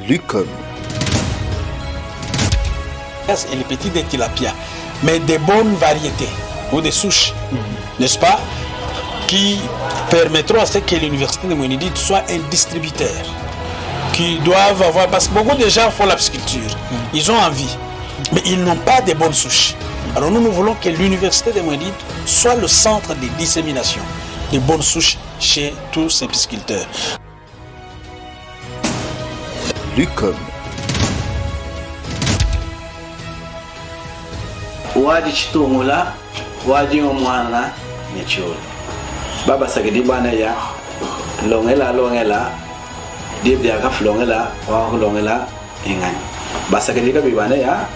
Lucom. Et les petits des tilapia, mais des bonnes variétés ou des souches, n'est-ce pas, qui permettront à ce que l'université de Moinidite soit un distributeur, qui doivent avoir, parce que beaucoup de gens font la pisciculture, ils ont envie, mais ils n'ont pas de bonnes souches. Alors nous voulons que l'université de Moinidite soit le centre de dissémination des bonnes souches chez tous ces pisciculteurs. Lucom. Wadi chitongola wadi omwana nyecholo baba sagedi bana ya longela dibdi aka flongela wa longela ingani basagedi ka bibana ya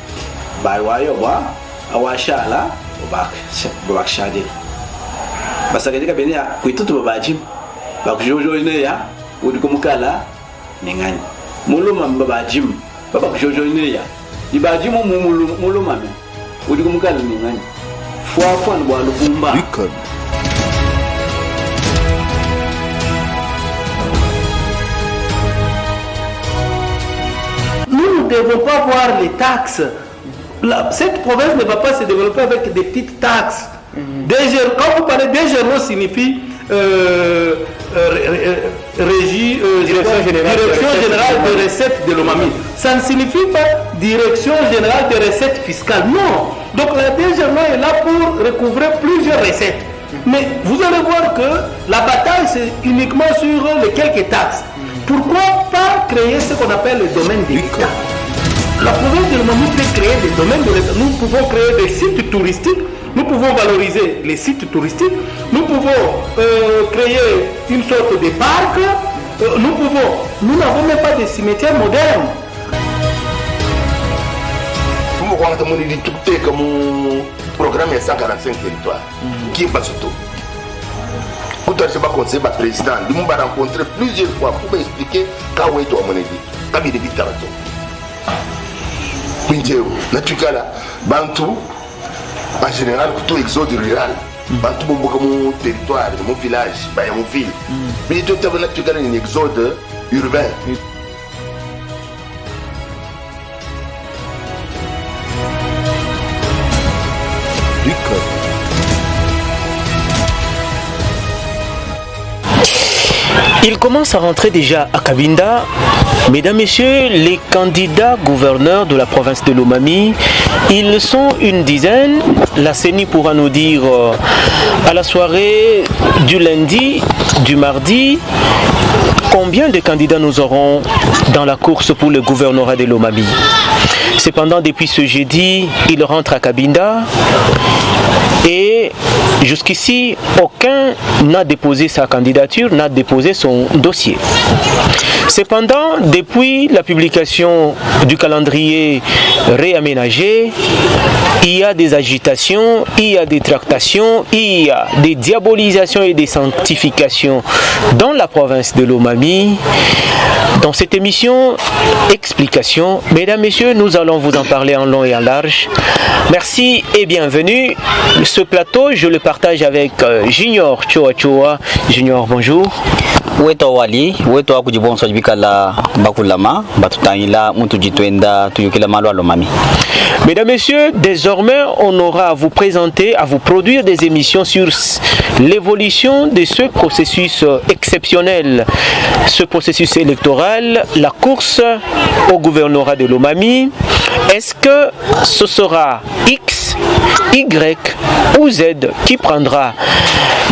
bai wayo ba awashala bak shade basagedi ka benia kuitutu babajim bakjojo ne ya udi kumukala ningani muluma babajim baba kujojo ne ya ibajim muluma me nous ne devons pas voir les taxes. Cette province ne va pas se développer avec des petites taxes. Quand vous parlez DGRO signifie Direction générale de recettes de l'Omami. Ça ne signifie pas Direction générale de recettes fiscales. Non. Donc la DGRO est là pour recouvrer plusieurs recettes. Mais vous allez voir que la bataille c'est uniquement sur les quelques taxes. Pourquoi pas créer ce qu'on appelle le domaine de l'État? La province de l'Omami peut créer des domaines de l'État. Nous pouvons créer des sites touristiques. Nous pouvons valoriser les sites touristiques, nous pouvons créer une sorte de parc, nous n'avons même pas de cimetières modernes. Nous avons dit tout comme programme 145 territoires. Qui est pas surtout? Quand je vais conseiller le président, nous avons rencontré plusieurs fois pour m'expliquer quand on est à mon avis. Quand il est vite à la naturellement, Bantou. En général, tout exode rural. Bantou mon territoire, mon village, mon ville. Mais il doit y avoir un exode urbain. Il commence à rentrer déjà à Cabinda. Mesdames, Messieurs, les candidats gouverneurs de la province de l'Omami, ils sont une dizaine. La CENI pourra nous dire à la soirée du lundi, du mardi, combien de candidats nous aurons dans la course pour le gouvernorat de l'Omami. Cependant, depuis ce jeudi, il rentre à Cabinda et jusqu'ici, aucun n'a déposé sa candidature, n'a déposé son dossier. Cependant, depuis la publication du calendrier réaménagé, il y a des agitations, il y a des tractations, il y a des diabolisations et des sanctifications dans la province de l'Omami. Dans cette émission, explication, mesdames, messieurs, nous allons vous en parler en long et en large. Merci et bienvenue. Ce plateau, je le partage avec Junior Choa. Junior, bonjour. Weto wali, weto akujibonso jibikala bakulama, batutangila mutujitwenda tuyukila malwa lomami. Mesdames, Messieurs, désormais, on aura à vous présenter, à vous produire des émissions sur l'évolution de ce processus exceptionnel, ce processus électoral, la course au gouvernorat de l'Omami. Est-ce que ce sera X, Y ou Z qui prendra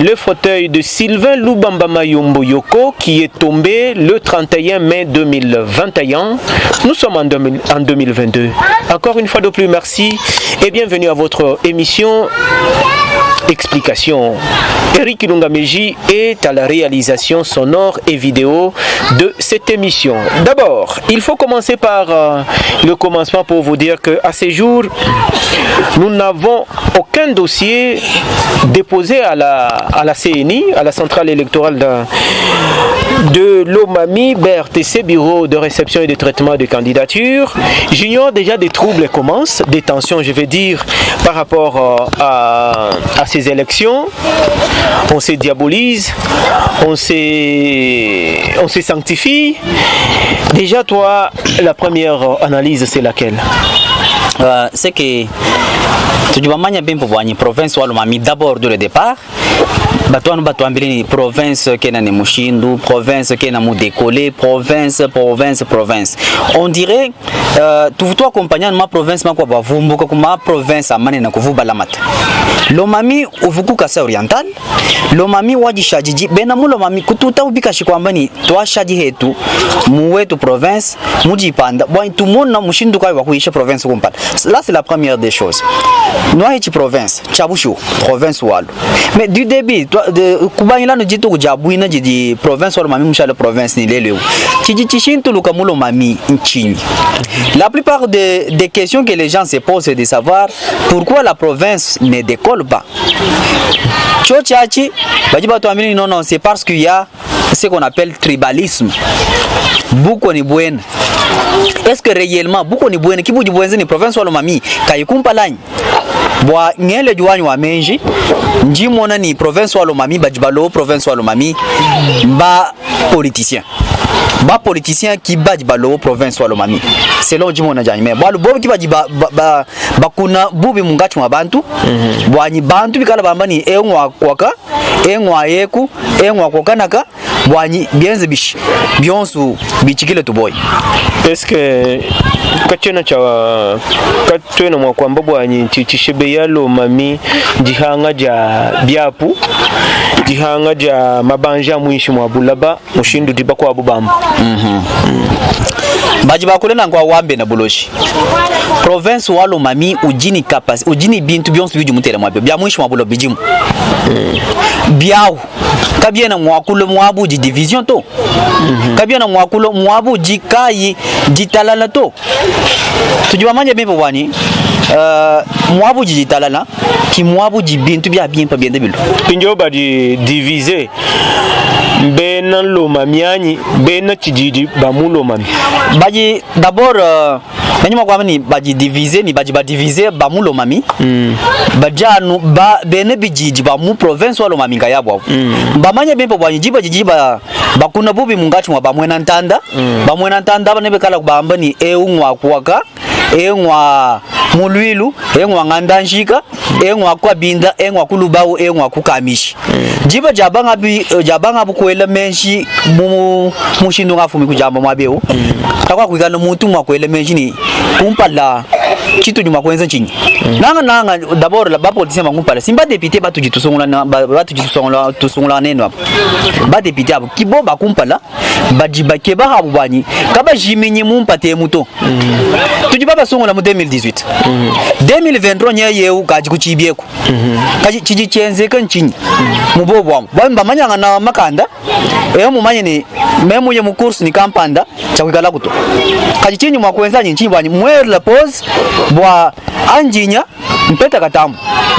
le fauteuil de Sylvain Lubamba Mayombo Yoko qui est tombé le 31 mai 2021. Nous sommes en 2022. Encore une fois de plus, merci et bienvenue à votre émission Explication. Eric Ilungameji est à la réalisation sonore et vidéo de cette émission. D'abord, il faut commencer par le commencement pour vous dire qu'à ces jours, nous n'avons aucun dossier déposé à la CNI, à la centrale électorale de l'Omami, BRTC, Bureau de réception et de traitement de candidatures. J'ignore déjà des troubles commencent, des tensions, je vais dire, par rapport à ces élections. On se diabolise, on se sanctifie. Déjà, toi, La première analyse, c'est laquelle? C'est que tu vas manier bien pour voir une province où on mis d'abord dès le départ. Batuano batuambili province kena ne mushindu, province kena mu décollé, province. On dirait tu toi accompagnant ma province ma kwa bavumbuka kuma province amane na kuvuba lamata. Lomami uvuku kasa oriental, lomami waji shajiji bena mu lomami kututa ubika shikwambani twa shaji hetu muwetu province muji panda. Bon tout le monde na mushindu kwa wakuisha province kumpala. Là c'est la première des choses. Noi ci province, Chabushu, province walu. Mais du début de kubanila no jitu kujabuina jidi province wala mami mshala province ni leleu chishintu lukamulo mami nchini. La plupart des questions que les gens se posent c'est de savoir pourquoi la province ne décolle pas. Chochachi bajiba tuamini non c'est parce qu'il y a ce qu'on appelle tribalisme. Buko ni buen. Est-ce que réellement buko ni buen kibu di buen ni province wala mami kayikumpa lany bwa ngele juwanyu wa menji njimona ni province walo mami bajibalo province walo mami ba politicien qui bajibalo province walo mami selon njimona jani mais bwa bobo ki bajiba bakuna bubi mungachi wa bantu bwa ni bantu bikala bambani engwa kwaka engwa yeku engwa kokanaka bwa ni bienze bishi bionsu bichikile to boy. Est-ce que kachena cha katwena mwa kwamba bwa ni chishebe yalo mami jihanga ja biapu jihanga ja mabanja mwishi mwa bulaba mushindu diba kwa bubamba bajiba kulena ngwa wambe na buloshi province walo mami ujini kapasi ujini bintu byonsu biju mutera mwabyo bya mwishi mwa bulo bijimu biawu kabiena mwakulo mwabu di division to kabiena mwakulo mwabu jikayi jitalala to tujiba manje bimbo wani mwabu jitalala ki mwabu jibintu bya bimpa byende bilo pinjo ba di diviser bena lo mamiani bena chijiji bamulo mami baji d'abord nanyuma kwa mani baji diviser ni baji ba diviser bamulo mami bajanu ba bene bijiji ba mu province walo mami ngayabwa bamanya bimpo bwa jiba jiba bakuna bubi mungachi mwa bamwena ntanda banebe kala kubamba ni eungwa kwaka engwa mulwilu engwa ngandanjika engwa kwa binda engwa kulubao engwa kukamishi jiba jabanga bukwela menshi mushindu ngafumi kujamba mwabeo takwa kwigana muntu mwakwela menshi ni kumpala kitu nyuma kwenza chinyi nanga d'abord la ba politicien bangumpala simba député batu jitusongula neno hapo ba député hapo kibo bakumpala bajiba keba habu bani kaba jimenye mumpate muto tujiba basongula mu 2018 2023 nyaye u kaji kuchibieko kaji chijichenze kanchinyi mubobo bamba manyanga na makanda mumanye ni memu ye mu course ni kampanda chakwikala kuto kaji chinyi mwakwenza nyinchi bani mwere la pause bwa anjinya mpeta katamu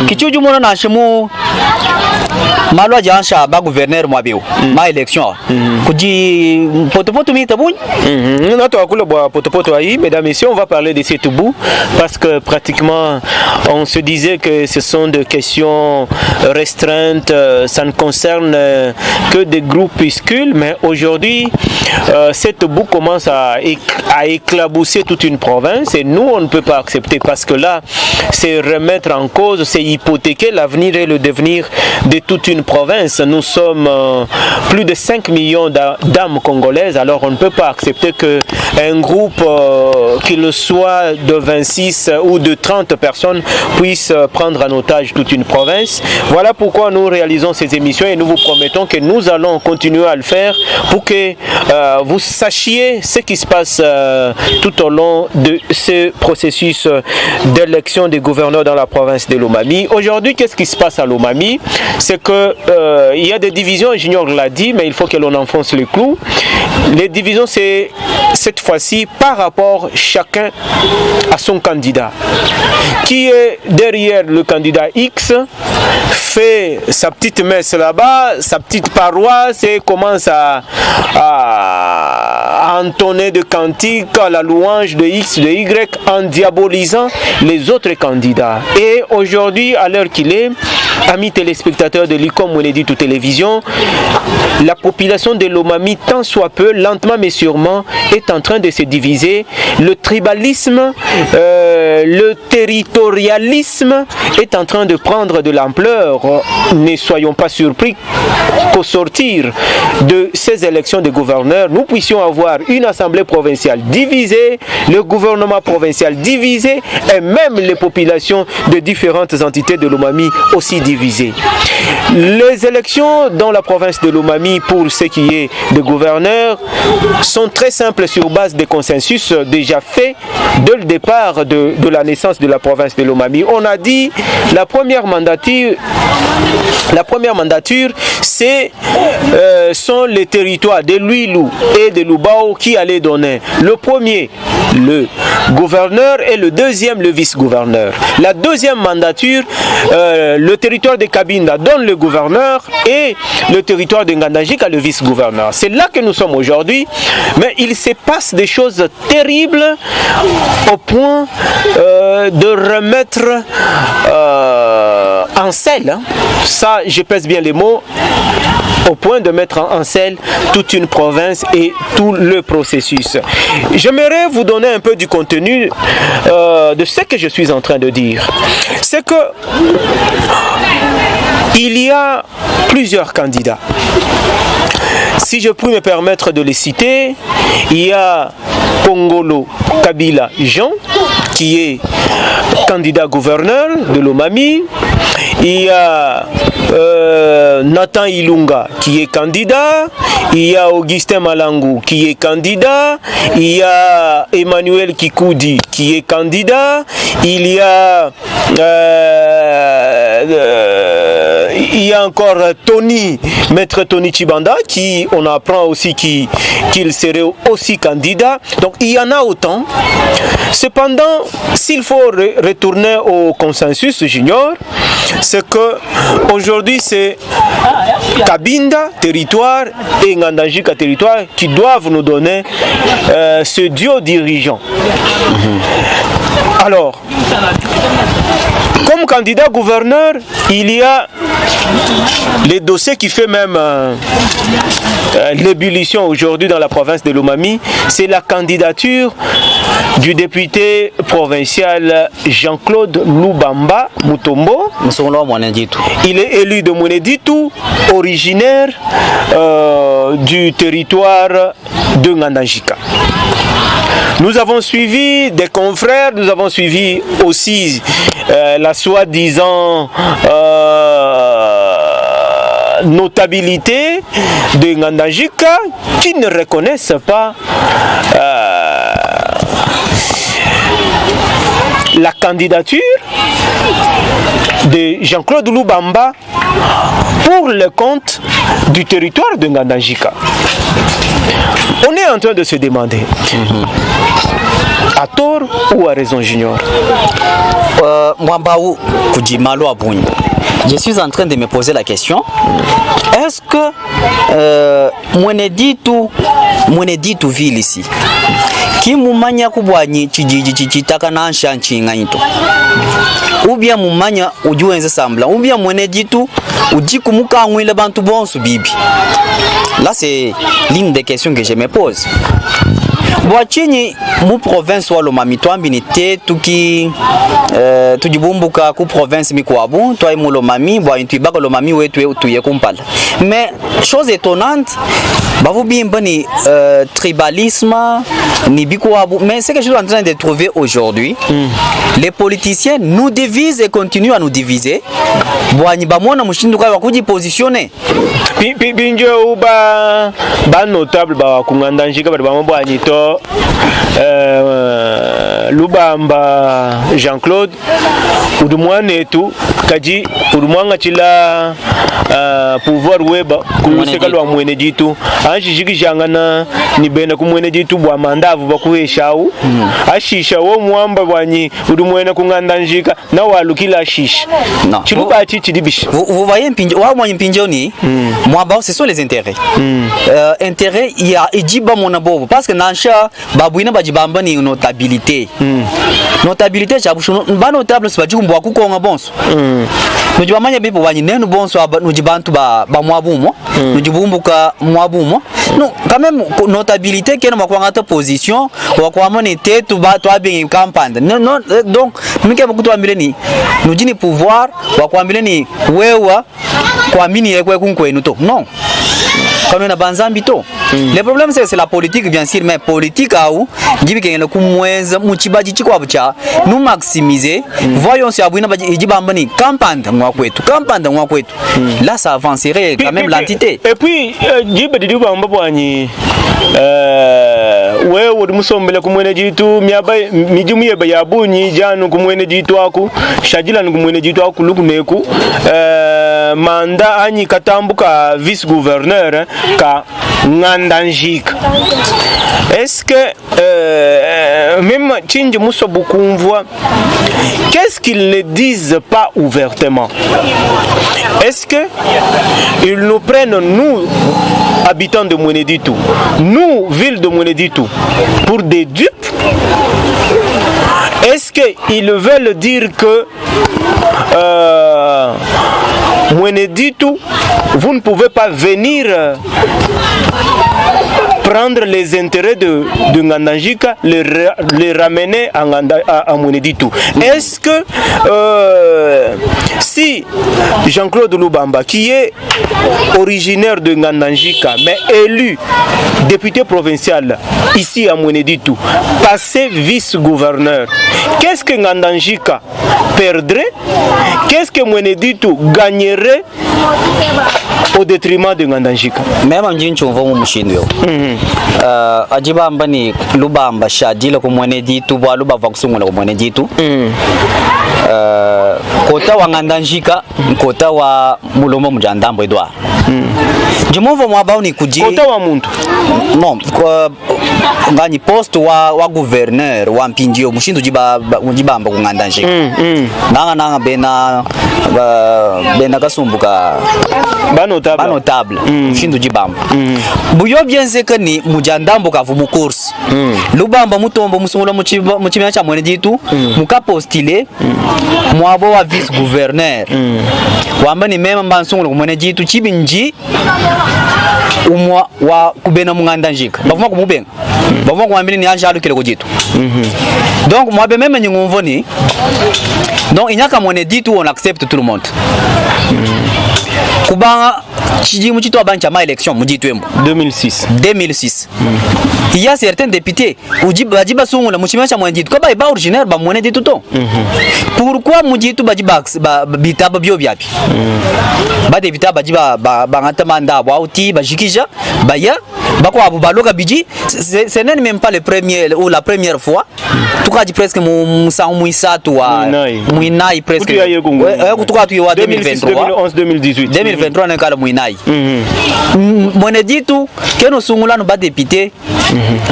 kichuju mona na shemu malwa jansha ba gouverneur mwabeo ma élection kuji potopoto mi tabuny notre akula bwa potopoto aí mesdames et messieurs on va parler de cette bout parce que pratiquement on se disait que ce sont des questions restreintes, ça ne concerne que des groupuscules, mais aujourd'hui cette boue commence à éclabousser toute une province et nous on ne peut pas accepter parce que là c'est remettre en cause, c'est hypothéquer l'avenir et le devenir de toute une province. Nous sommes plus de 5 millions d'âmes congolaises, alors on ne peut pas accepter qu'un groupe, qu'il soit de 26 ou de 30 personnes, puisse prendre en otage toute une province. Voilà pourquoi nous réalisons ces émissions et nous vous promettons que nous allons continuer à le faire pour que vous sachiez ce qui se passe tout au long de ce processus d'élection des gouverneurs dans la province de Lomami. Aujourd'hui, qu'est-ce qui se passe à Lomami? C'est que il y a des divisions, Junior l'a dit, mais il faut que l'on enfonce les clous. Les divisions, c'est cette fois-ci par rapport chacun à son candidat. Qui est derrière le candidat X fait sa petite messe là-bas, sa petite paroisse et commence à entonner de cantiques à la louange de X, de Y en diabolisant les autres candidats. Et aujourd'hui, à l'heure qu'il est, amis téléspectateurs de l'ICOM Mweneditu Télévision, la population de Lomami, tant soit peu, lentement mais sûrement, est en train de se diviser. Le tribalisme, le territorialisme est en train de prendre de l'ampleur. Ne soyons pas surpris qu'au sortir de ces élections de gouverneurs, nous puissions avoir une assemblée provinciale divisée, le gouvernement provincial divisé et même les populations de différentes entités de Lomami aussi divisées. Les élections dans la province de Lomami pour ce qui est de gouverneurs sont très simples sur base de consensus déjà fait dès le départ de la naissance de la province de Lomami. On a dit la première mandature, sont les territoires de Luilou et de Lubao qui allaient donner le premier, le gouverneur, et le deuxième, le vice-gouverneur. La deuxième mandature, le territoire de Kabinda donne le gouverneur et le territoire de Ngandajika le vice-gouverneur. C'est là que nous sommes aujourd'hui, mais il se passe des choses terribles au point de remettre en selle, ça je pèse bien les mots, au point de mettre en selle toute une province et tout le processus. J'aimerais vous donner un peu du contenu de ce que je suis en train de dire. C'est que il y a plusieurs candidats. Si je puis me permettre de les citer, il y a Pongolo Kabila Jean, qui est candidat gouverneur de Lomami. Il y a Nathan Ilunga qui est candidat. Il y a Augustin Malangou qui est candidat. Il y a Emmanuel Kikoudi qui est candidat. Il y a encore Tony, maître Tony Chibanda, qui on apprend aussi qu'il serait aussi candidat. Donc il y en a autant. Cependant, s'il faut retourner au consensus junior, c'est que aujourd'hui c'est Kabinda territoire et Ngandajika territoire qui doivent nous donner ce duo dirigeant. Alors, comme candidat gouverneur, il y a les dossiers qui fait même l'ébullition aujourd'hui dans la province de Lomami, c'est la candidature du député provincial Jean-Claude Lubamba Mutombo. Il est élu de Mweneditu, originaire du territoire de Ngandajika. Nous avons suivi des confrères, nous avons suivi aussi la soi-disant notabilité de Ngandajika qui ne reconnaissent pas la candidature de Jean-Claude Lubamba pour le compte du territoire de Ngandajika. On est en train de se demander, à tort ou à raison, Junior? Je suis en train de me poser la question, est-ce que Mweneditu ville ici qui mumanya kubwanyi chijiji chichitaka na nshanchinga ito ou bien mumanya ujuenze sambla ou bien Mweneditu ujiku mukangwile bantu bonsu bibi. Là c'est l'une des questions que je me pose. Bwachini mu province wa Lomami twambini te tuki tujibumbuka ku province mikwabu toi mu Lomami bwa intibaka Lomami wetu tuye kumpala. Mais chose étonnante bavu bimba ni tribalisme ni bikwabu, mais c'est que je suis en train de trouver aujourd'hui. Les politiciens nous divisent et continuent à nous diviser. Bwani bamona mushinduka bakuji positionner. Binjo ba notable ba kungandanjika ba bambo to Lubamba Jean-Claude udumwane tu kaji udumwanga chila pouvoir weba kumuseka lwa Mweneditu anjijiki jangana ni bena ku Mweneditu bwa mandavu bakuheshau ashisha wo mwamba bwanyi udumwene kungandanjika na walukila ashisha chiluba chichi dibish. Vous voyez mpinjo wa mwa mpinjo ni mwamba ce sont les intérêts. Intérêt il y a ejiba mona bobo parce que nansha babwina bajibamba ni notabilité notabilité chabushunu ba notable sibajumbwa kukonga bonso nujibamanya bipo banyi nenu bonso nujibantu ba mwabumo nujibumbuka mwabumo non quand même notabilité kena makwanga ta position wakwamone tetu ba to abeng campagne non donc mike bakuto ambileni nujini pouvoir wakwambileni wewa kwamini yekwe kunkwenu to non quand on a banzambi to le problème c'est la politique bien sûr mais politique aou ngibi kengele kumwenza muchibaji chikwabucha nous maximiser voyons si abwina baji jibamba ni campagne mwa kwetu là ça avancerait quand même l'entité et puis jibe didi bamba bwanyi wewe musombele kumwene jitu myaba mijumu yeba yabunyi janu kumwene jitu aku shajila kumwene jitu aku lukuneku manda anyi katambuka vice gouverneur ka Ngandanjika. Est-ce que même Tchinji Moussobukumvoa, qu'est-ce qu'ils ne disent pas ouvertement? Est-ce que ils nous prennent, nous, habitants de Mweneditu, nous, ville de Mweneditu, pour des dupes? Est-ce qu'ils veulent dire que Mweneditu, vous ne pouvez pas venir prendre les intérêts de Ngandanjika, les ramener à Mweneditu. Est-ce que si Jean-Claude Lubamba, qui est originaire de Ngandanjika, mais élu député provincial ici à Mweneditu, passé vice-gouverneur, qu'est-ce que Ngandanjika perdrait? Qu'est-ce que Mweneditu gagnerait au détriment de Ngandanjika? Même en disant qu'on va mouchindo. Ajibamba ni Lubamba shadila ko Mweneditu bwa Lubamba kusungula ko Mweneditu. Kota wa Ngandanjika, kota wa Mulombo Mujandambo Edouard. Jimovo mwabao ni kuji. Kota wa muntu. Non, ngani poste wa gouverneur wa Mpinjio mushindu jibamba ku Ngandanjika. Nanga bena kasumbuka banotable mushindu jibamba. Buyo bienzeka ni Mujandambo kavumu course. Lubamba mutombo musungula muchimya cha Mweneditu muka postile mwabo wa vice gouverneur. Wamba ni mema mbansungula ku Mweneditu chibinji umwa wa kubena Ngandanjika bavuma kumubenga bavuma kumwambili ni anja alukile kujitu donc mwabe meme nyungumvoni donc inyaka Mweneditu on accepte tout le monde kubanga chiji muchitu abanja ma élection mujitu embo 2006 il y a certains députés ujiba sungula muchimesha Mweneditu kwa ba originaire ba Mweneditu to pourquoi mujitu bajiba bitaba byo byapi ba député bajiba bangata manda bauti bajikija baya bako abu baloka biji ce n'est même pas le premier ou la première fois tuka di presque muisatu wa muinai presque kutuka tu wa 2023 2023 na kala muinai Mweneditu keno sungula no ba député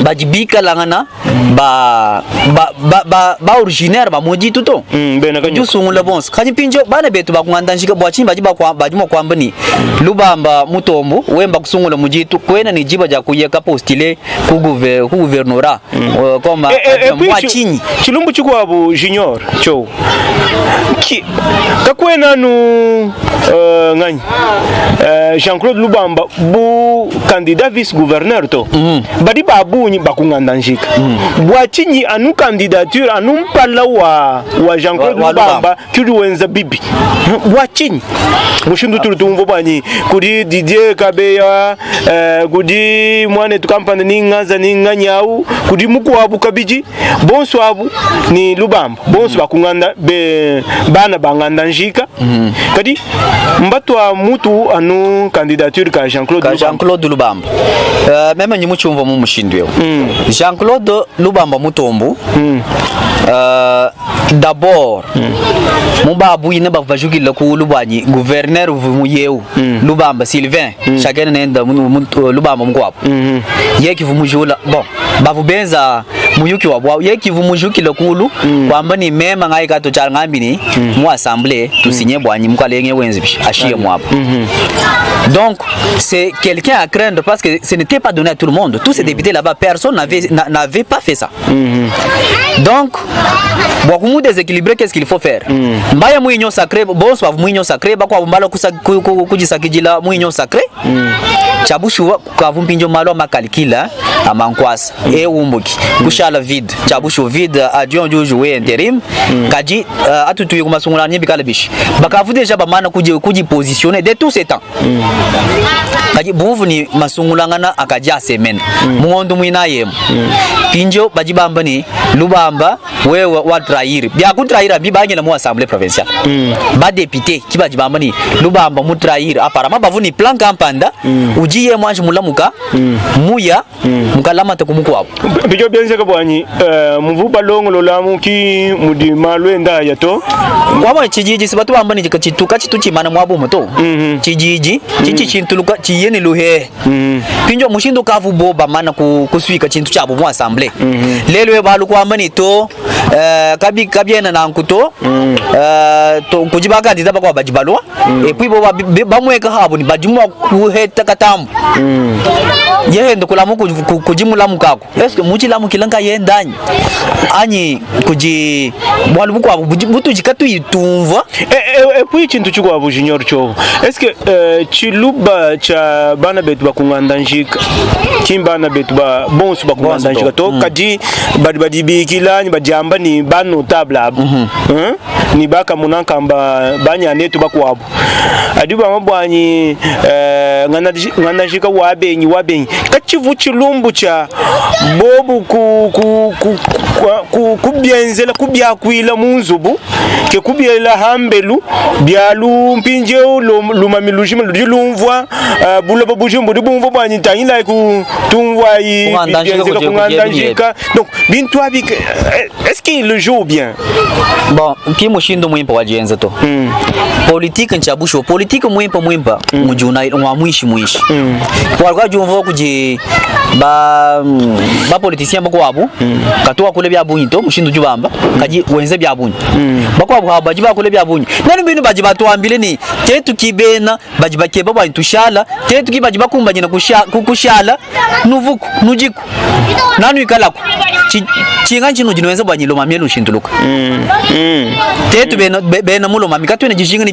bajibika langana ba originaire ba Mweneditu to ju sungula bons kani pinjo bana betu ba Ngandanjika bwachi bajiba kwa bajimo kwamba ni Lubamba mutombo wemba kusungula mujitu kwena ni jiba ja kuyeka postile ku gouvernora comme mwachini chilumbu chikwabu junior cho kakwena nu ngani Jean-Claude Lubamba bu candidat vice gouverneur to badi babunyi bakungandanjika bwachini anu candidature anu mpala wa Jean-Claude Lubamba kuri wenza bibi bwachini mushindu turutumvo bani kuri Didier Kabeya kuri mwane tukampanda ningaza ninganyau kuri mukwabu kabiji bonso abu ni Lubamba bonso bakunganda bana bangandanjika kadi mbatwa mutu anu candidature ka Jean-Claude Lubamba même nyi muchumva mu mushindwe Jean-Claude Lubamba mutombo d'abord mubabu ina bavajugila ku Lubani gouverneur vumuyeu Lubamba Sylvain chacun nenda Lubamba mkwabo yeki vumujula bon bavubenza muyuki wa bwa ye kivu mujuki lokulu kwamba ni mema ngai ka to chal ngambi ni mu assemblée tusinye bwanyi mkwalenge wenzi ashie mwapo. Donc c'est quelqu'un à craindre parce que ce n'était pas donné à tout le monde. Tous ces députés là-bas, personne n'avait pas fait ça. Donc beaucoup déséquilibré, qu'est-ce qu'il faut faire? Mbaya muinyo sacré, bon soit muinyo sacré, ba kwa mbalo kujisakijila muinyo sacré. Chabushu kwa vumpinjo malo makalikila amankwasa e umbuki kushala vide chabushu vide adjon jouer intérim kaji atutuye kumasungula nyebi kala bishi bakavu déjà ba mana kuji positionner de tout ces temps kaji buvu ni masungula ngana akaja semaine muondu mwina yem pinjo bajibamba ni lubamba we wa trahir bya ku trahir bibanye na mu assemblée provinciale ba député kibajibamba ni lubamba mu trahir apparemment bavu ni plan kampanda ujiye mwanji mulamuka muya mukalama te kumuko wapo bijo byenze ka bwanyi muvuba longo lolamu ki mudi malwenda yato waba chijiji sibatu bambani chituka chituchimana mwabo moto chijiji chichi chintuluka chiyene luhe pinjo mushindo kavu boba mana kuswika chintu chabo mu assemblée lelo e balu kwambani to kabiena na nkuto to kujibaka ndizaba kwa bajibalwa et puis boba bamweka habo ni bajumwa kuheta katambu yehendo kulamu kujimulamu kako est-ce que muchilamu kilanga yendani anyi kuji mwalu kwa butu jikatu itumva et puis chintu chukwa bu junior cho est-ce que chiluba cha bana betu bakungandanjika kimbana betu ba bonsu bakungandanjika to kaji badi bikilani bajamba ni ba notable abu ni baka munanka banya netu bakwabo adiba mabwanyi ngandanjika wabenyi kachivu chilumbu cha bobu kubyenzela kubyakwila munzubu ke kubyela hambelu byalu mpinjeo lumamilujima lumvwa bulobo bujumbu dibumvo bwanyi tanyila ku tumvwa yi byenzela kungandanjika donc bintu abik est-ce qu'il le joue bien bon ki mushindo mwimpa wajenza to politique nchabusho politique mwimpa mujuna wa mwishi kwa jumvo kuji ba politicien bako wabu katoa kule bya bunyi mushindo jubamba kaji wenze bya bunyi bako wabu habaji ba kule bya bunyi nani bintu baji batwambile ni tetu kibena baji bakeba ba ntushala tetu kibaji bakumbanye na kushala nuvuku nujiku nanu ikalako chinga chino jinwenza bwanyi lo mamelo shintuluka tetu bena mulo mami katwene jishinga ni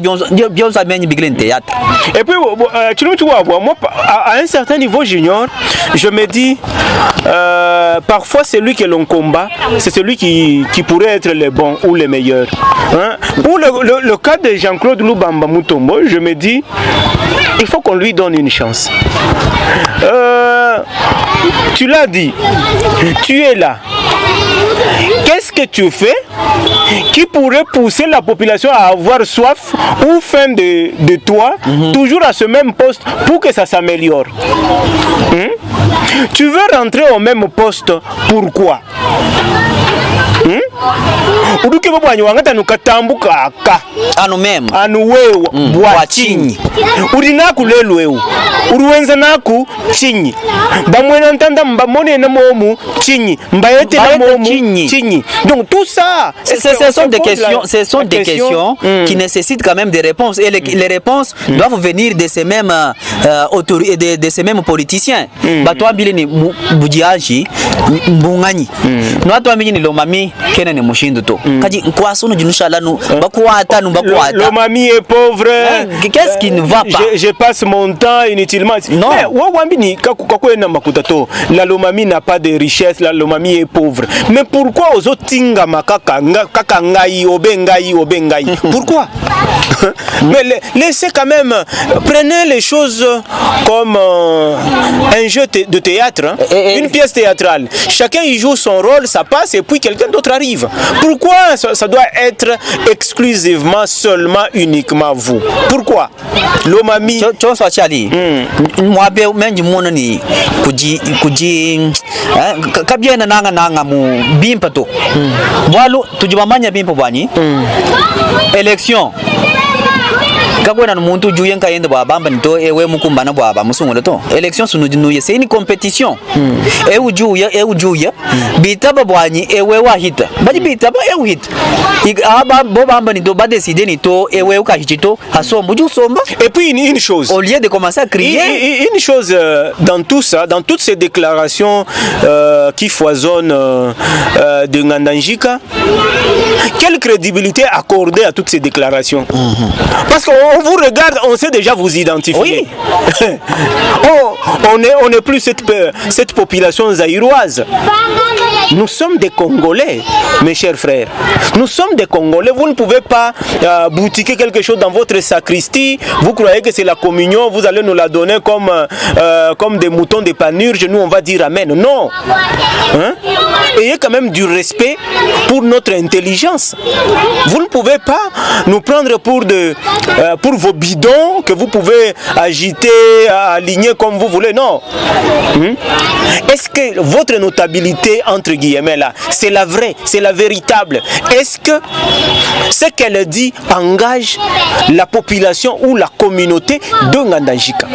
byonza menyi biglen théâtre et puis moi à un certain niveau junior je me dis parfois celui que l'on combat c'est celui qui pourrait être le bon ou le meilleur hein? Pour le cas de Jean-Claude Lubamba Mutombo je me dis il faut qu'on lui donne une chance tu l'as dit tu es là. Qu'est-ce que tu fais qui pourrait pousser la population à avoir soif ou faim de toi, toujours à ce même poste pour que ça s'améliore? Tu veux rentrer au même poste, pourquoi? Uduke bwanyi wangata nukatambuka aka anu mema anu wewe bwa chinyi urina kulelwewe uruwenza naku chinyi bamwena ntanda mbamone na momu chinyi mbayete na momu chinyi donc tout ça ce sont des questions qui nécessitent quand même des réponses et les réponses doivent venir de ces mêmes autorités de ces mêmes politiciens batwambile ni bujiaji mbunganyi no atwambile ni lomami kena ni mushindo to kaji kwasuno jinushala nu bakwata le mamie est pauvre qu'est-ce qui ne va pas je passe mon temps inutilement non wambini kakwena makutato la lomami n'a pas de richesse la lomami est pauvre mais pourquoi ozotinga makaka ngai obengai pourquoi mais laissez quand même prenez les choses comme un jeu de théâtre hein? Une pièce théâtrale chacun y joue son rôle ça passe et puis quelqu'un d'autre arrive. Pourquoi ça doit être exclusivement, seulement, uniquement vous? Pourquoi? L'omami. Tu vois, Charlie. Moi, je suis kuji kabiena nanga mu bimpato. Walu tujibamanya bimpo bani. Élection. Ngakona muntu juye nkayende bwa bamba nito ewe mukumbana bwa ba musungule to. Élection sunu dinuye c'est une compétition. E ujuya bitaba bwanyi ewe wahita. Baji bitaba ewe hita. Aba bo bamba nito ba décider nito ewe ukahito asomba uju somba. Et puis une chose. Au lieu de commencer à crier. Une chose dans tout ça, dans toutes ces déclarations qui foisonnent de Ngandanjika, quelle crédibilité accorder à toutes ces déclarations? Parce qu'on vous regarde, on sait déjà vous identifier. Oui. On n'est plus cette population zaïroise. Nous sommes des Congolais, mes chers frères. Nous sommes des Congolais. Vous ne pouvez pas boutiquer quelque chose dans votre sacristie. Vous croyez que c'est la communion, vous allez nous la donner comme des moutons de panurge. Nous, on va dire Amen. Non. Hein? Ayez quand même du respect pour notre intelligence. Vous ne pouvez pas nous prendre pour vos bidons que vous pouvez agiter, aligner comme vous voulez. Non. Est-ce que votre notabilité, entre guillemets, là, c'est la vraie, c'est la véritable? Est-ce que ce qu'elle dit engage la population ou la communauté de Ngandanjika?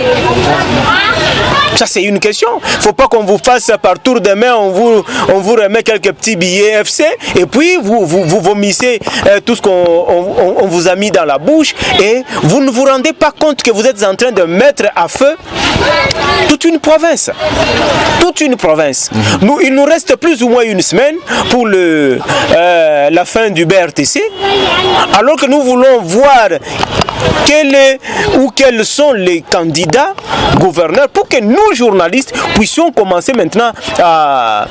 Ça, c'est une question. Il ne faut pas qu'on vous fasse par tour de main, on vous remet quelques petits billets FC et puis vous vomissez tout ce qu'on vous a mis dans la bouche et vous ne vous rendez pas compte que vous êtes en train de mettre à feu toute une province. Toute une province. Il nous reste plus ou moins une semaine pour la fin du BRTC, alors que nous voulons voir quels sont les candidats gouverneurs pour que nous, journalistes, puissions commencer maintenant à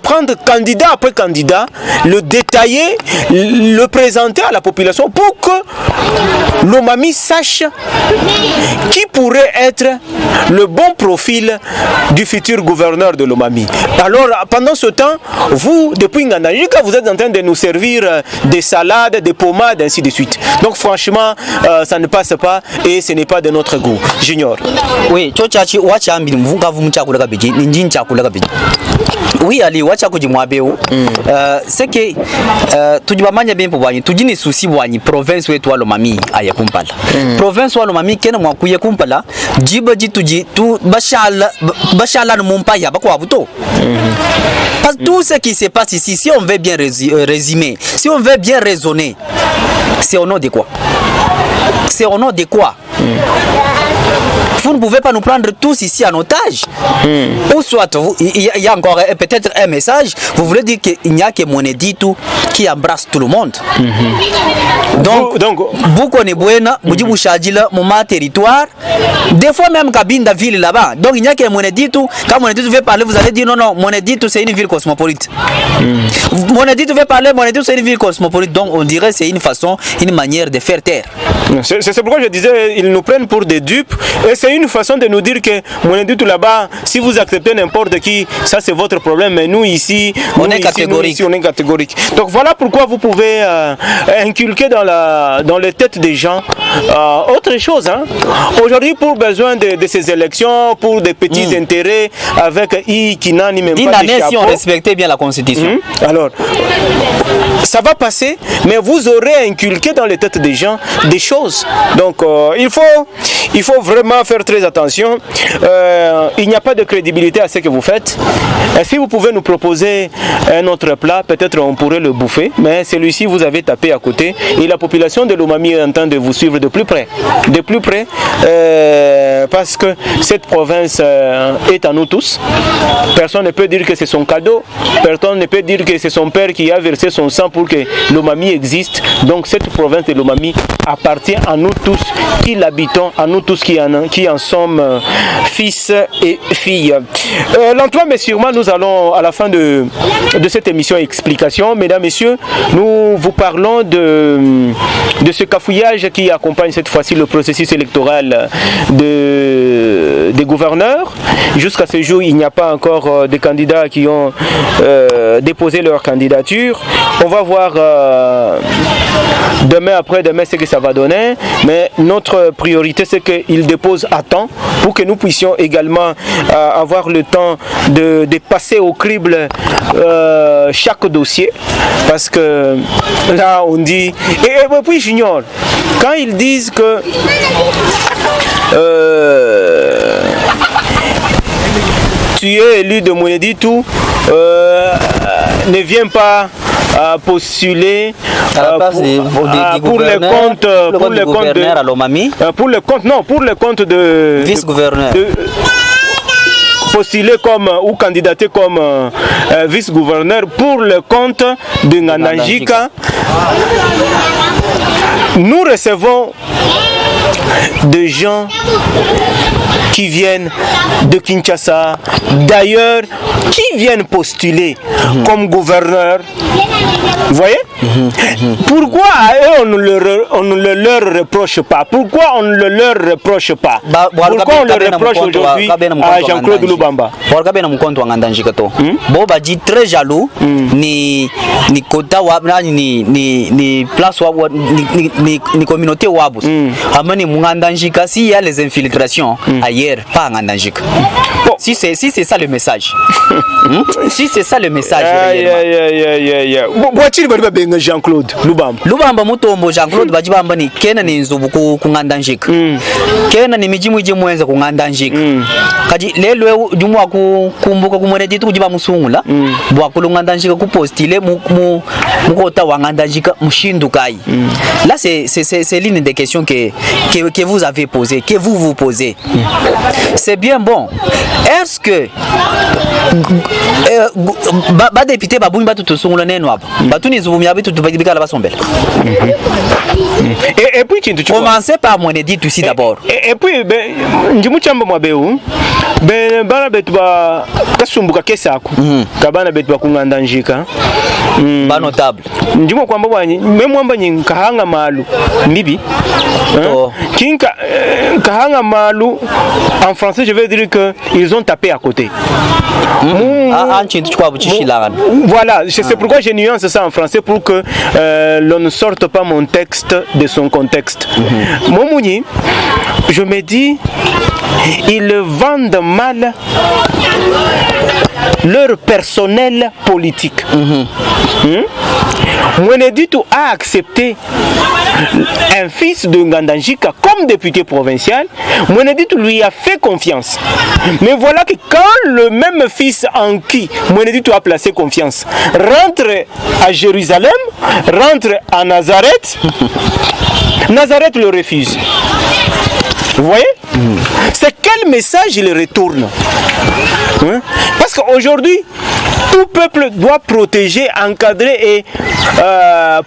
prendre candidat après candidat, le détailler, le présenter à la population pour que l'Omami sache qui pourrait être le bon profil du futur gouverneur de l'Omami. Alors, pendant ce temps, vous, depuis Ngandanjika, vous êtes en train de nous servir des salades, des pommades, ainsi de suite. Donc, franchement, ça ne passe pas et ce n'est pas de notre goût. Junior. Oui, oui, Ali, wacha kujimwabeo. C'est que tujibamanya bien pour wani, tujini souci wani province wetu walo mami aya kumpala. Province walo mami kena mwakuye kumpala, jiba jituji tu bashala no mumpaya bakwa buto. Parce que tout ce qui se passe ici, si on veut bien résumer, si on veut bien raisonner, c'est au nom de quoi? C'est au nom de quoi? Vous ne pouvez pas nous prendre tous ici en otage. Ou soit, il y a encore peut-être un message, vous voulez dire qu'il n'y a que Moneditu qui embrasse tout le monde. Donc vous connaissez Buena, vous dites mon territoire, des fois même Kabinda ville là-bas. Donc il n'y a que Moneditu, quand Moneditu veut parler, vous allez dire non, Moneditu c'est une ville cosmopolite. Moneditu veut parler, Moneditu c'est une ville cosmopolite. Donc on dirait que c'est une manière de faire taire. C'est pourquoi je disais, ils nous prennent pour des dupes. Et c'est une façon de nous dire que Moneditu là-bas, si vous acceptez n'importe qui, ça c'est votre problème. Mais nous ici, on est catégorique. On est catégorique. Donc voilà pourquoi vous pouvez inculquer dans les têtes des gens autre chose. Hein? Aujourd'hui, pour besoin de ces élections, pour des petits intérêts, avec qui n'a ni même pas de chapeau. Si on respectait bien la Constitution. Alors, ça va passer, mais vous aurez inculqué dans les têtes des gens des choses. Donc, il faut vraiment faire très attention. Il n'y a pas de crédibilité à ce que vous faites. Et si vous pouvez nous proposer un autre plat, peut-être on pourrait le bouffer, mais celui-ci vous avez tapé à côté et la population de l'Omami est en train de vous suivre de plus près. De plus près, parce que cette province est à nous tous. Personne ne peut dire que c'est son cadeau. Personne ne peut dire que c'est son père qui a versé son sang pour que l'Omami existe. Donc cette province de l'Omami appartient à nous tous qui l'habitons, à nous tous qui en sommes fils et filles. Lentement mais sûrement, nous allons à la fin de cette émission explication. Mesdames, messieurs, nous vous parlons de ce cafouillage qui accompagne cette fois-ci le processus électoral des gouverneurs. Jusqu'à ce jour, il n'y a pas encore de candidats qui ont déposé leur candidature. On va voir demain, après-demain, ce que ça va donner. Mais notre priorité, c'est qu'il dépose à temps pour que nous puissions également avoir le temps de passer au crible chaque dossier. Parce que là, on dit... Et puis, Junior, quand ils disent que... tu es élu de Mweneditu, ne viens pas postuler pour le compte à Lomami, pour le compte de vice-gouverneur. Postuler comme ou candidater comme vice-gouverneur pour le compte de Ngandajika. Nous recevons des gens qui viennent de Kinshasa, d'ailleurs, qui viennent postuler comme gouverneur. Vous voyez? Pourquoi à eux on ne leur reproche pas? Pourquoi on ne leur reproche pas? Pourquoi on le reproche aujourd'hui à Jean-Claude Lubamba? Boba dit très jaloux, ni quota ni place ni communauté wabus. Amani Mungandanjika, s'il y a les infiltrations ailleurs, pas en Andanjika. Si c'est ça le message. Si c'est ça le message. Jean-Claude Lubamba mutombo Jean-Claude bajibamba ni kena ni nzubu kungandanjika. Kena ni miji mwenza kungandanjika. Kaji lelo jumwa kumbuka kumweneditu kujiba musungula bwa kulungandanjika kupostile mukota wangandanjika mushindukai. Là c'est l'une des questions que vous avez posées, que vous posez. C'est bien bon. Est-ce que ba député babuni batu tusungula neno hapa batuni zubumya bitu tubikala basombela. Et puis tu commencez par Mweneditu ici d'abord. Et puis njimuchamba mwabeu bana betu ba kasumbuka kesako kabana betu bakungandanjika ba notable njimo kwamba bwanyi memwamba nkahanga malu mibi kinka kahanga malu en français je vais dire que ils ont tapé à côté. Voilà, c'est pourquoi j'ai nuance ça en français pour que l'on ne sorte pas mon texte de son contexte. Momouni, je me dis, ils vendent mal leur personnel politique. Mweneditu a accepté un fils de Ngandanjika comme député provincial. Mweneditu lui a fait confiance. Mais voilà que quand le même fils en qui Mweneditu a placé confiance rentre à Jérusalem, rentre à Nazareth, Nazareth le refuse. Vous voyez? C'est quel message il retourne? Parce qu'aujourd'hui, tout peuple doit protéger, encadrer et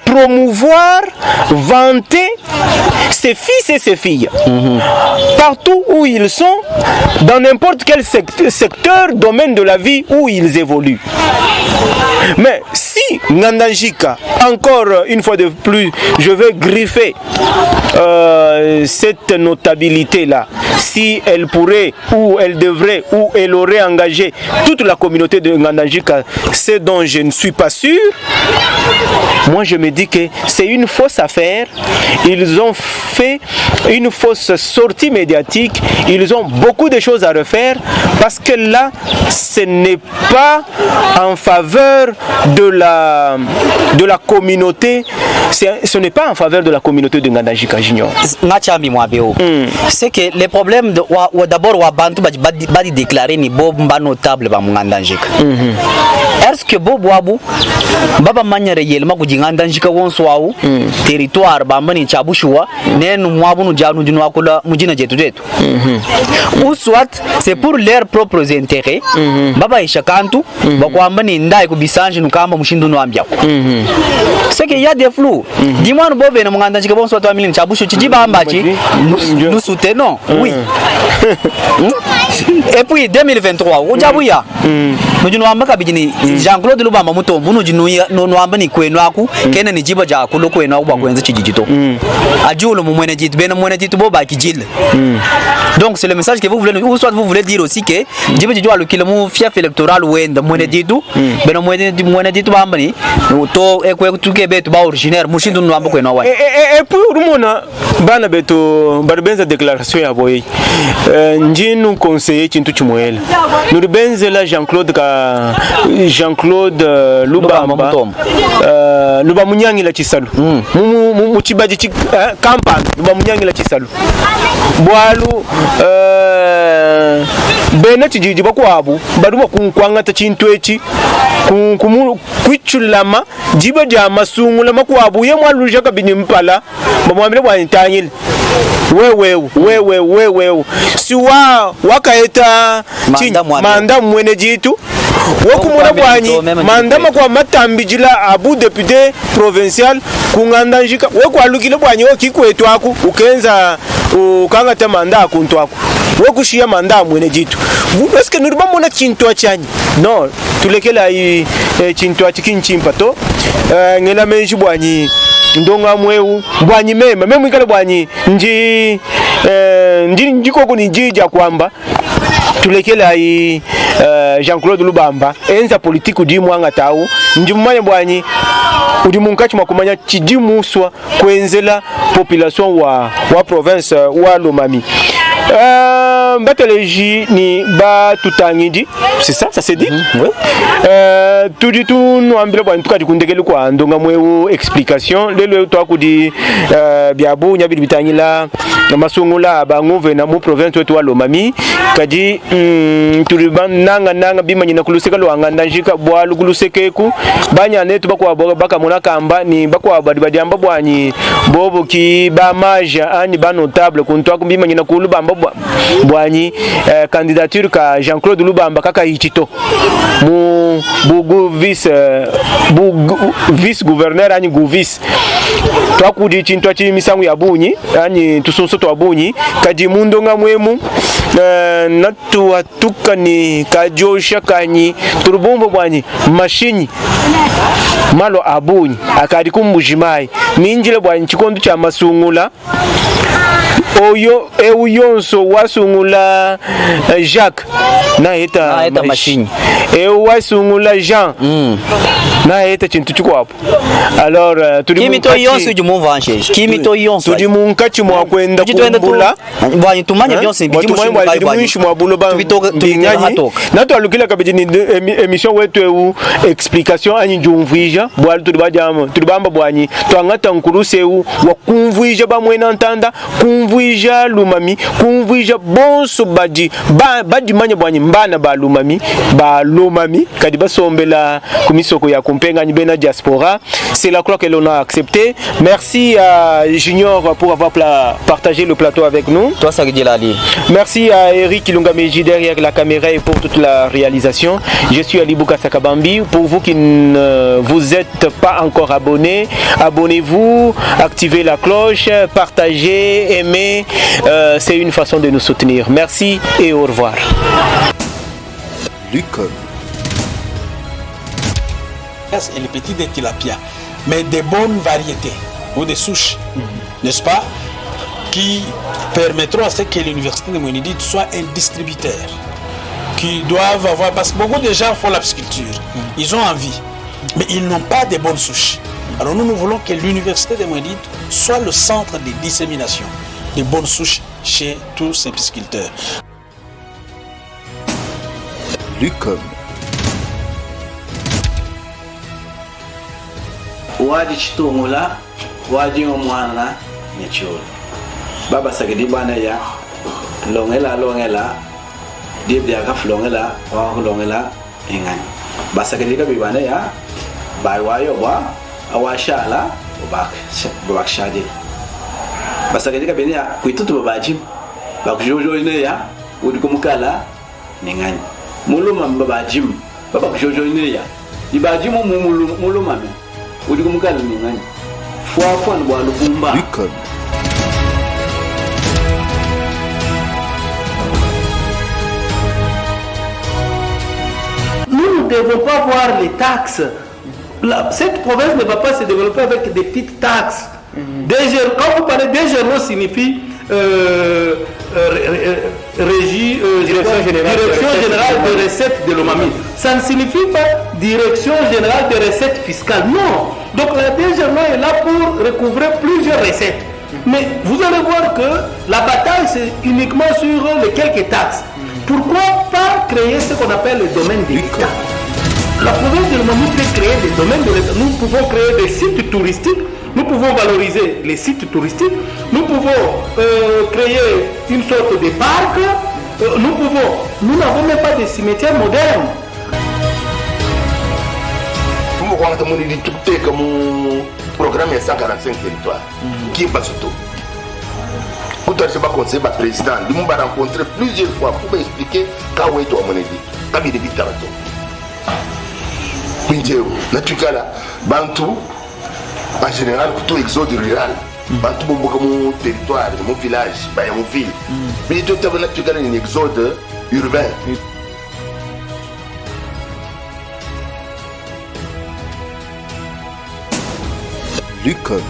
promouvoir, vanter ses fils et ses filles. Partout où ils sont, dans n'importe quel secteur, domaine de la vie où ils évoluent. Mais si Ngandanjika, encore une fois de plus, je vais griffer cette notabilité-là, si elle pourrait, ou elle devrait, ou elle aurait engagé toute la communauté de Ngandanjika, c'est dont je ne suis pas sûr, moi je me dis que c'est une fausse affaire. Ils ont fait une fausse sortie médiatique, ils ont beaucoup de choses à refaire, parce que là, ce n'est pas en faveur de la communauté, ce n'est pas en faveur de la communauté de Ngandanjika Junior. C'est que les problèmes d'abord Wabantu badi déclarer ni bob mba notable ba Ngandanjika. Est-ce que bob wabu baba manya réellement ku Ngandanjika wonso wawu territoire ba mani chabushwa nenu mwabu nu janu jinu akula mujina jetu ou soit c'est pour leurs propres intérêts baba ishakantu bakwamba ni ndai ku bisanje nukamba mushindu no ambia. C'est qu'il y a des flous. Dis-moi nous bobe na Ngandanjika bonso 3000 chabushu chijiba ambachi nous soutenons. Oui. Et puis 2023 ujabuya nujinu amba kabijini Jean-Claude Lubamba Mutombo nujinu no amba ni kwenu aku kena ni jiba ja kulo kwenu aku bakwenza chijijito ajulo mu mwene jitu bena mwene jitu bo ba kijile. Donc c'est le message que vous voulez ou soit vous voulez dire aussi que jiba jitu alukile mu fief électoral wenda mwene jitu bena mwene jitu bamba ni to ekwe tuke betu ba originaire mushindu no amba kwenu wa et puis rumona bana beto barbenza déclaration ya boy njinu conseiller chintu chimoela nuribenze la Jean-Claude Lubamba luba munyangi la chisalu mu chibaji campagne luba munyangi la chisalu bwalu bena chijiji bakwabu baduma kunkwanga ta chintu echi kwichulama jiba ja masungula makwabu ye mwaluja kabini mpala bamwamile bwa ntanyile wewe si wakaeta manda mwene jitu wokumuna bwanyi manda makwa matambijila abu député provincial kunganda njika wokwalukile bwanyi okikwetu aku ukenza ukanga ta manda akuntu aku wokushia manda mwene jitu est-ce que nous mona chintu achanyi non tulekela chintu achikinchimpa to ngela menji bwanyi ndonga mweu bwanyi meme ikale bwanyi njiko kuni njija kwamba tulekela Jean-Claude Lubamba enza politiku di mwanga tawu njimanya bwanyi udi munkachi makumanya chidimuswa kwenzela population wa province wa Lomami. Bateleji ni ba tutangidi, c'est ça se dit? Oui. Tout du tout nous ambile bwa ntuka dikundekele kwa ndonga mweu explication lelo to akudi biabu nyabili bitangila masungula banguve na mu province wetu wa Lomami kadi turiban nanga bimanya na kuluseka lo anganda njika bwa lugulusekeku banya netu bakwa baka mona kamba ni bakwa badiamba bwanyi bobo ki ba maja ani ba notable kuntu akumbimanya na kulubamba bwanyi candidature ka Jean-Claude Lubamba kaka ichito mu bugu vice gouverneur ani guvis twakudi chintu achi misangu ya bunyi ani tusonso to abunyi kadi mundo ngamwemu natu atukani kajosha kanyi turubombo bwanyi mashini malo abunyi akadi kumbujimai minjile bwanyi chikondo cha masungula oyo euyonso wasungula Jacques na eta machine wasungula Jean na eta chintu chikwapo alors kimito yonso jumuvanche kimito yonso tudi munkachi mwa kwenda kumbula bwanyi tumanya byonse bijimushi mwa bulo ba bingani nato alukila kabijini émission wetu explication ani njumvija bwali tudibamba bwanyi twangata nkuruse wa kumvija ba mwena ntanda kumvija Lomami kumvija bonso baji manya bwanyi mbana ba Lomami kadi basombela kumisoko ya kumpenga bena diaspora. C'est la croix que l'on a accepté. Merci à Junior pour avoir partagé le plateau avec nous. Toi ça dit la ligne. Merci à Eric Ilungameji derrière la caméra et pour toute la réalisation. Je suis Ali Bouka Sakabambi. Pour vous qui ne vous êtes pas encore abonnés, abonnez-vous, activez la cloche, partagez, aimez. C'est une façon de nous soutenir. Merci et au revoir. Lucom. Et les petits des tilapia, mais des bonnes variétés ou des souches, n'est-ce pas, qui permettront à ce que l'université de Mouinidite soit un distributeur, qui doivent avoir, parce que beaucoup de gens font la pisciculture, ils ont envie, mais ils n'ont pas de bonnes souches. Alors nous voulons que l'université de Mouinidite soit le centre de dissémination des bonnes souches chez tous ces pisciculteurs. Lucom. Wadi chitumula wadi omwana nyecholo baba sagedi bana ya longela dibdi aka flongela wa longela ingani basagedi ka bibana ya bai wayo ba awashala bak shade basagedi ka benia kuitutu babajim bakjojo ne ya udi kumukala ningani muluma babajim baba kujojo ne ya ibajim muluma me udi kumukala ningani fwa bwa lubumba Lucom. devons pas voir les taxes. Cette province ne va pas se développer avec des petites taxes. Quand vous parlez DGRO, signifie Direction générale de recettes de l'OMAMI. Ça ne signifie pas Direction générale de recettes fiscales. Non. Donc la DGRO est là pour recouvrer plusieurs recettes. Mais vous allez voir que la bataille, c'est uniquement sur les quelques taxes. Pourquoi pas créer ce qu'on appelle le domaine de l'État? La province de l'OMAMI peut créer des domaines de l'État. Nous pouvons créer des sites touristiques. Nous pouvons valoriser les sites touristiques. Nous pouvons créer une sorte de parc. Nous n'avons même pas de cimetières modernes. Programme 145 territoires. Qui est pas surtout? Quand je vais conseiller le président, nous avons rencontré plusieurs fois pour m'expliquer quand est mon avis. Quand il est vite à la tout cas là, Bantou, en général, plutôt exode rural. Bantou, mon territoire, mon village, mon ville. Mais il doit y avoir un exode urbain. Lucom.